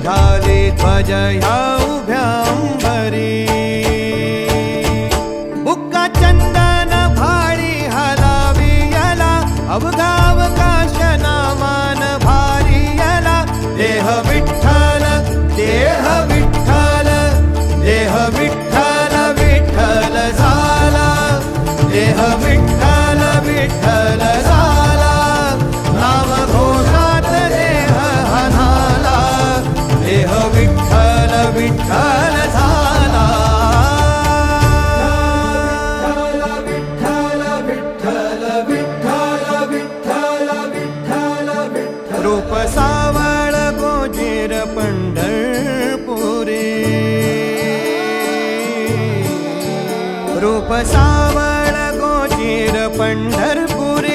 झाली ध्वज ह्या उभ्या अंबरी बुक्का चंदन भाळी हलावी याला अवघावकाश नामान भारी याला देह विठ्ठल देह विठ्ठल देह विठ्ठल विठ्ठल झाला देह विठ्ठल विठ्ठल झाला नाम घोषात देह हनाला देह विठ्ठल विठ्ठल झाला विठ्ठल विठ्ठल विठ्ठल विठ्ठल विठ्ठल विठ्ठल रूप सावळ गोजीर पंढरपुरी रूप सावळ गोजीर पंढरपुरी